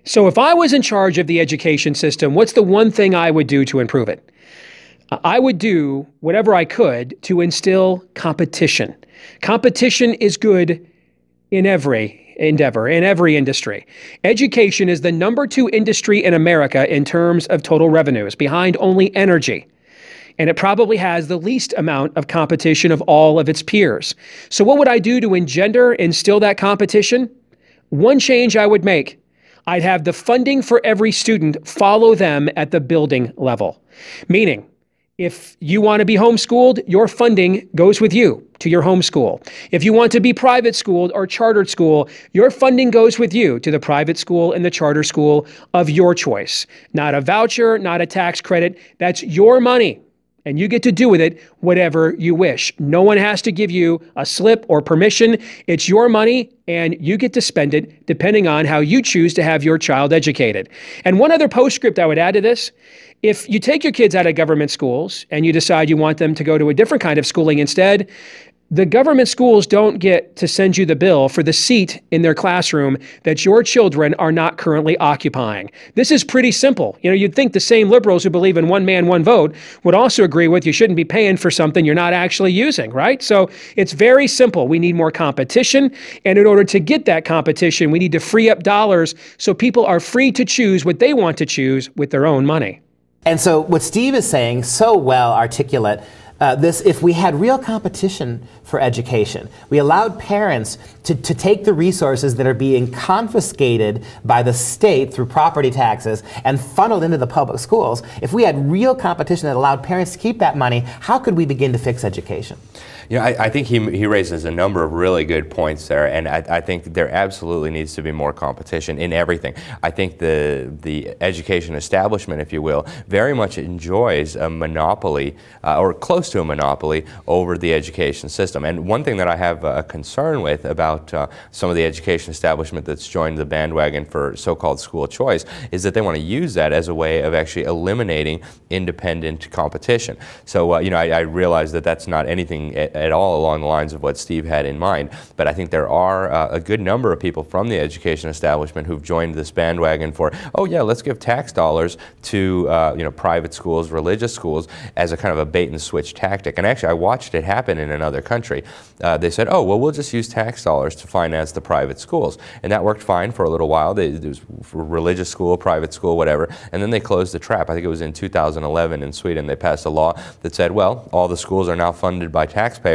So if I was in charge of the education system, what's the one thing I would do to improve it? I would do whatever I could to instill competition. Competition is good in every endeavor, in every industry. Education is the #2 industry in America in terms of total revenues, behind only energy. And it probably has the least amount of competition of all of its peers. So what would I do to instill that competition? One change I would make: I'd have the funding for every student follow them at the building level. Meaning, if you want to be homeschooled, your funding goes with you to your homeschool. If you want to be private schooled or chartered school, your funding goes with you to the private school and the charter school of your choice. Not a voucher, not a tax credit. That's your money. And you get to do with it whatever you wish. No one has to give you a slip or permission. It's your money, and you get to spend it depending on how you choose to have your child educated. And one other postscript I would add to this: if you take your kids out of government schools and you decide you want them to go to a different kind of schooling instead, the government schools don't get to send you the bill for the seat in their classroom that your children are not currently occupying. This is pretty simple. You'd think the same liberals who believe in one man, one vote would also agree with you shouldn't be paying for something you're not actually using, right? So it's very simple. We need more competition. And in order to get that competition, we need to free up dollars so people are free to choose what they want to choose with their own money. And so what Steve is saying, so well articulate, if we had real competition for education, we allowed parents to take the resources that are being confiscated by the state through property taxes and funneled into the public schools, if we had real competition that allowed parents to keep that money, how could we begin to fix education? I think he raises a number of really good points there, and I think there absolutely needs to be more competition in everything. I think the education establishment, if you will, very much enjoys a monopoly, or close to a monopoly, over the education system. And one thing that I have a concern with about some of the education establishment that's joined the bandwagon for so-called school choice is that they want to use that as a way of actually eliminating independent competition. So, I realize that that's not anything at all along the lines of what Steve had in mind, but I think there are a good number of people from the education establishment who've joined this bandwagon for, oh yeah, let's give tax dollars to private schools, religious schools, as a kind of a bait and switch tactic. And actually, I watched it happen in another country. They said, oh well, we'll just use tax dollars to finance the private schools, and that worked fine for a little while. It was religious school, private school, whatever, and then they closed the trap. I think it was in 2011 in Sweden. They passed a law that said, well, all the schools are now funded by taxpayers.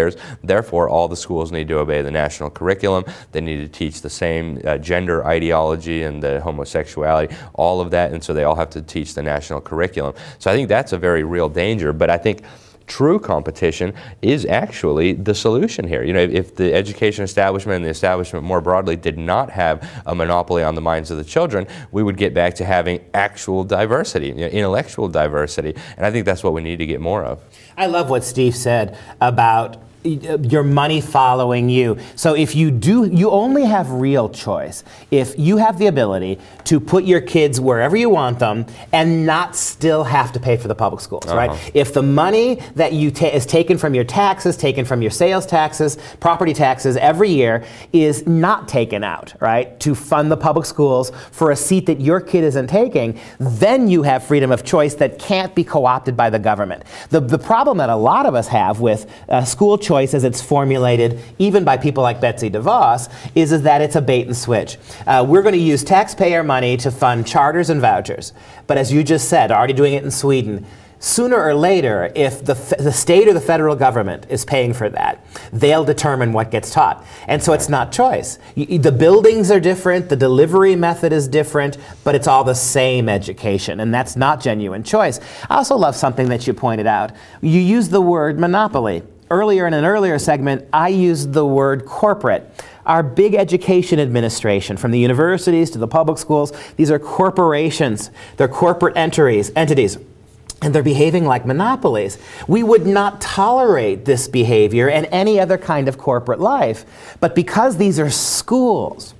Therefore, all the schools need to obey the national curriculum. They need to teach the same gender ideology and the homosexuality, all of that, and so they all have to teach the national curriculum. So I think that's a very real danger, but I think true competition is actually the solution here. If the education establishment and the establishment more broadly did not have a monopoly on the minds of the children, we would get back to having actual diversity, intellectual diversity, and I think that's what we need to get more of. I love what Steve said about your money following you. So if you only have real choice if you have the ability to put your kids wherever you want them and not still have to pay for the public schools, right? If the money that is taken from your taxes, taken from your sales taxes, property taxes every year is not taken out, right, to fund the public schools for a seat that your kid isn't taking, then you have freedom of choice that can't be co-opted by the government. The problem that a lot of us have with school choice as it's formulated, even by people like Betsy DeVos, is that it's a bait and switch. We're going to use taxpayer money to fund charters and vouchers. But as you just said, already doing it in Sweden, sooner or later, if the state or the federal government is paying for that, they'll determine what gets taught. And so it's not choice. The buildings are different, the delivery method is different, but it's all the same education, and that's not genuine choice. I also love something that you pointed out. You used the word monopoly. Earlier, in an earlier segment, I used the word corporate. Our big education administration, from the universities to the public schools, these are corporations. They're corporate entities, and they're behaving like monopolies. We would not tolerate this behavior in any other kind of corporate life. But because these are schools,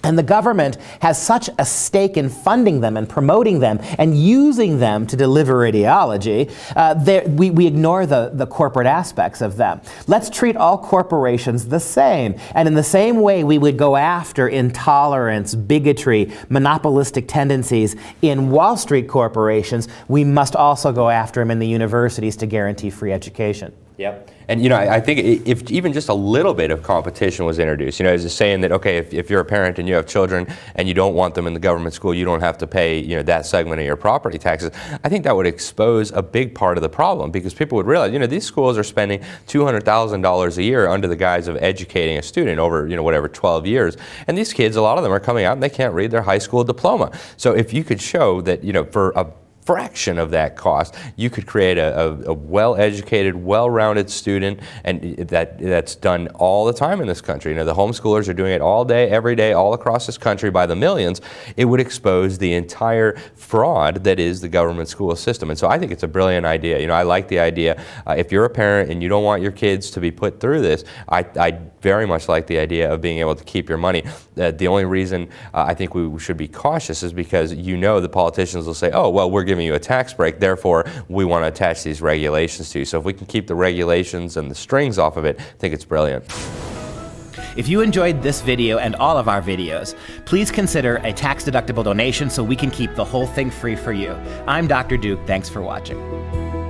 And the government has such a stake in funding them and promoting them and using them to deliver ideology, we ignore the corporate aspects of them. Let's treat all corporations the same. And in the same way we would go after intolerance, bigotry, monopolistic tendencies in Wall Street corporations, we must also go after them in the universities to guarantee free education. Yep. And you know, I think if even just a little bit of competition was introduced, you know, as a saying that, okay, if you're a parent and you have children and you don't want them in the government school, you don't have to pay, you know, that segment of your property taxes. I think that would expose a big part of the problem, because people would realize, you know, these schools are spending $200,000 a year under the guise of educating a student over, you know, whatever, 12 years. And these kids, a lot of them are coming out and they can't read their high school diploma. So if you could show that, you know, for a fraction of that cost, you could create a well-educated, well-rounded student, and that's done all the time in this country. You know, the homeschoolers are doing it all day, every day, all across this country by the millions. It would expose the entire fraud that is the government school system. And so I think it's a brilliant idea. You know, I like the idea. If you're a parent and you don't want your kids to be put through this, I very much like the idea of being able to keep your money. The only reason I think we should be cautious is because, you know, the politicians will say, oh, well, we're giving you a tax break, therefore we want to attach these regulations to you. So if we can keep the regulations and the strings off of it, I think it's brilliant. If you enjoyed this video and all of our videos, please consider a tax-deductible donation so we can keep the whole thing free for you. I'm Dr. Duke. Thanks for watching.